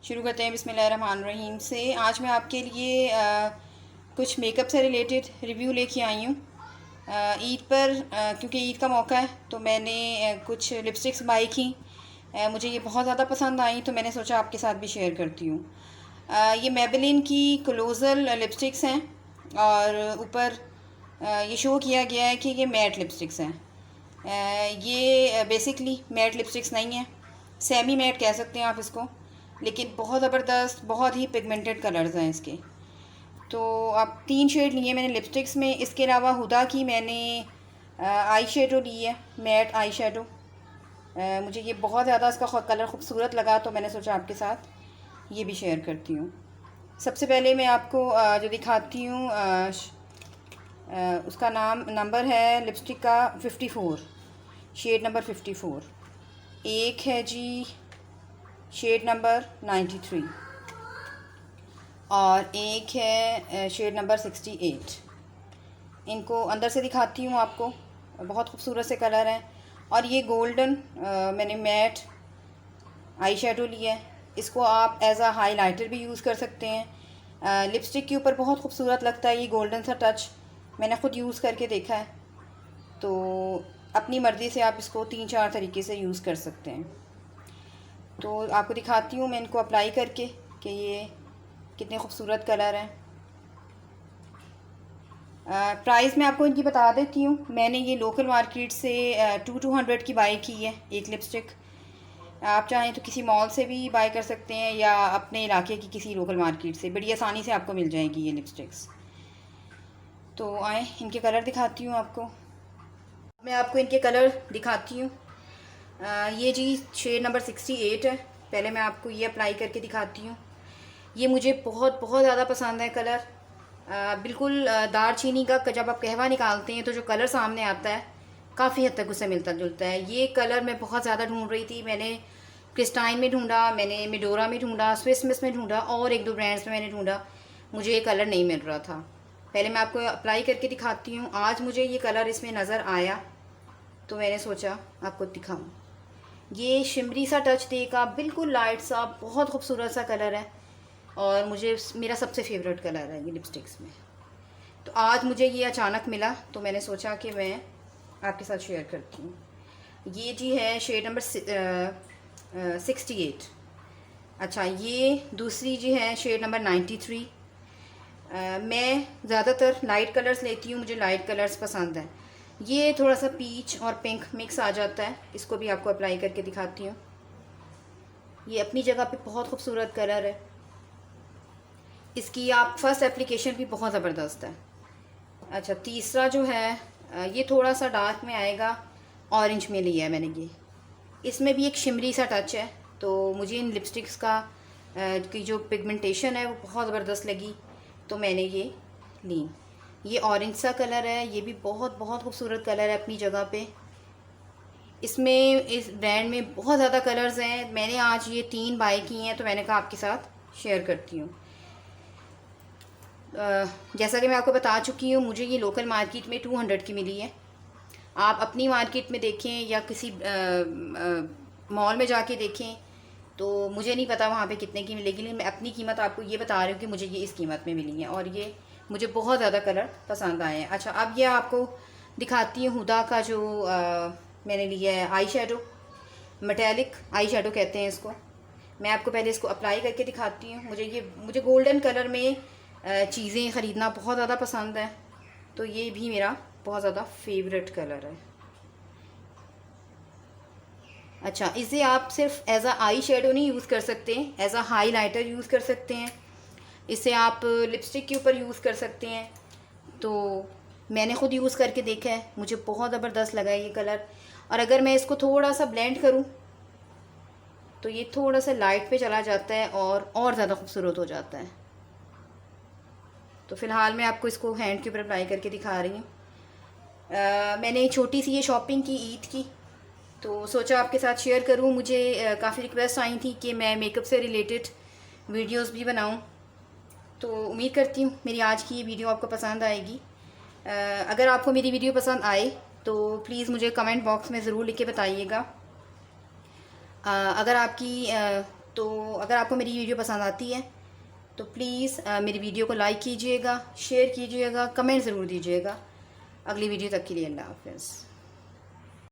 शुरू करते हैं बिस्मिल्लाहिर्रहमानिर्रहीम से। आज मैं आपके लिए कुछ मेकअप से रिलेटेड रिव्यू लेके आई हूँ। ईद पर क्योंकि ईद का मौका है तो मैंने कुछ लिपस्टिक्स बाई की। मुझे ये बहुत ज़्यादा पसंद आई तो मैंने सोचा आपके साथ भी शेयर करती हूँ। ये मेबेलिन की क्लोजल लिपस्टिक्स हैं और ऊपर ये शो किया गया है कि ये मैट लिपस्टिक्स हैं। ये बेसिकली मैट लिपस्टिक्स नहीं है, सेमी मैट कह सकते हैं आप इसको, लेकिन बहुत ज़बरदस्त, बहुत ही पिगमेंटेड कलर्स हैं इसके। तो आप 3 शेड लिए मैंने लिपस्टिक्स में। इसके अलावा हुदा की मैंने आई शेडो ली है, मैट आई शेडो। मुझे ये बहुत ज़्यादा इसका कलर खूबसूरत लगा तो मैंने सोचा आपके साथ ये भी शेयर करती हूँ। सबसे पहले मैं आपको जो दिखाती हूँ उसका नंबर है लिपस्टिक का 54, शेड नंबर 54। एक है जी शेड नंबर 93 और एक है शेड नंबर 68। इनको अंदर से दिखाती हूँ आपको, बहुत खूबसूरत से कलर हैं। और ये गोल्डन मैंने मैट आई शेडो लिया है। इसको आप एज अ हाइलाइटर भी यूज़ कर सकते हैं। लिपस्टिक के ऊपर बहुत खूबसूरत लगता है ये गोल्डन सा टच, मैंने ख़ुद यूज़ करके देखा है। तो अपनी मर्ज़ी से आप इसको 3-4 तरीके से यूज़ कर सकते हैं। तो आपको दिखाती हूँ मैं इनको अप्लाई करके कि ये कितने खूबसूरत कलर हैं। प्राइस मैं आपको इनकी बता देती हूँ। मैंने ये लोकल मार्केट से 200 की बाई की है एक लिपस्टिक। आप चाहें तो किसी मॉल से भी बाई कर सकते हैं या अपने इलाके की किसी लोकल मार्केट से, बड़ी आसानी से आपको मिल जाएगी ये लिपस्टिक्स। तो आए इनके कलर दिखाती हूँ आपको। मैं आपको इनके कलर दिखाती हूँ। ये जी शेड नंबर 68 है। पहले मैं आपको ये अप्लाई करके दिखाती हूँ। ये मुझे बहुत बहुत ज़्यादा पसंद है कलर। बिल्कुल दारचीनी का जब आप कहवा निकालते हैं तो जो कलर सामने आता है काफ़ी हद तक उससे मिलता जुलता है। ये कलर मैं बहुत ज़्यादा ढूंढ रही थी। मैंने क्रिस्टाइन में ढूंढा, मैंने मेडोरा में ढूंढा, स्विस मिस में ढूंढा और 1-2 ब्रांड्स में मैंने ढूंढा, मुझे ये कलर नहीं मिल रहा था। पहले मैं आपको अप्लाई करके दिखाती हूँ। आज मुझे ये कलर इसमें नज़र आया तो मैंने सोचा आपको दिखाऊँ। ये शिमरी सा टच देगा, बिल्कुल लाइट सा, बहुत खूबसूरत सा कलर है और मुझे मेरा सबसे फेवरेट कलर है ये लिपस्टिक्स में। तो आज मुझे ये अचानक मिला तो मैंने सोचा कि मैं आपके साथ शेयर करती हूँ। ये जी है शेड नंबर 68। अच्छा, ये दूसरी जी है शेड नंबर 93। मैं ज़्यादातर लाइट कलर्स लेती हूँ, मुझे लाइट कलर्स पसंद हैं। ये थोड़ा सा पीच और पिंक मिक्स आ जाता है। इसको भी आपको अप्लाई करके दिखाती हूँ। ये अपनी जगह पे बहुत खूबसूरत कलर है। इसकी आप फर्स्ट एप्लीकेशन भी बहुत ज़बरदस्त है। अच्छा, तीसरा जो है ये थोड़ा सा डार्क में आएगा, ऑरेंज में लिया है मैंने ये। इसमें भी एक शिमरी सा टच है। तो मुझे इन लिपस्टिक्स का की जो पिगमेंटेशन है वो बहुत ज़बरदस्त लगी तो मैंने ये ली। ये ऑरेंज सा कलर है, ये भी बहुत बहुत खूबसूरत कलर है अपनी जगह पे। इसमें इस ब्रांड में बहुत ज़्यादा कलर्स हैं। मैंने आज ये 3 बाई की हैं तो मैंने कहा आपके साथ शेयर करती हूँ। जैसा कि मैं आपको बता चुकी हूँ, मुझे ये लोकल मार्केट में 200 की मिली है। आप अपनी मार्केट में देखें या किसी मॉल में जाके देखें तो मुझे नहीं पता वहाँ पे कितने की मिलेगी, लेकिन मैं अपनी कीमत आपको ये बता रही हूँ कि मुझे ये इस कीमत में मिली है और ये मुझे बहुत ज़्यादा कलर पसंद आए हैं। अच्छा, अब ये आपको दिखाती हूँ हुदा का जो मैंने लिया है eye shadow, metallic eye shadow कहते हैं इसको। मैं आपको पहले इसको अप्लाई करके दिखाती हूँ। मुझे गोल्डन कलर में चीज़ें ख़रीदना बहुत ज़्यादा पसंद है तो ये भी मेरा बहुत ज़्यादा फेवरेट कलर है। अच्छा, इसे आप सिर्फ एज अ आई शेडो नहीं यूज़ कर सकते, एज अ हाईलाइटर यूज़ कर सकते हैं। इसे आप लिपस्टिक के ऊपर यूज़ कर सकते हैं। तो मैंने ख़ुद यूज़ करके देखा है, मुझे बहुत ज़बरदस्त लगा ये कलर। और अगर मैं इसको थोड़ा सा ब्लेंड करूँ तो ये थोड़ा सा लाइट पे चला जाता है और ज़्यादा खूबसूरत हो जाता है। तो फ़िलहाल मैं आपको इसको हैंड के ऊपर अप्लाई करके दिखा रही हूँ। मैंने छोटी सी ये शॉपिंग की ईद की तो सोचा आपके साथ शेयर करूँ। मुझे काफ़ी रिक्वेस्ट आई थी कि मैं मेकअप से रिलेटेड वीडियोस भी बनाऊँ, तो उम्मीद करती हूँ मेरी आज की ये वीडियो आपको पसंद आएगी। अगर आपको मेरी वीडियो पसंद आए तो प्लीज़ मुझे कमेंट बॉक्स में ज़रूर लिख के बताइएगा। अगर आपकी तो अगर आपको मेरी वीडियो पसंद आती है तो प्लीज़ मेरी वीडियो को लाइक कीजिएगा, शेयर कीजिएगा, कमेंट ज़रूर दीजिएगा। अगली वीडियो तक के लिए अल्लाह हाफ़िज़।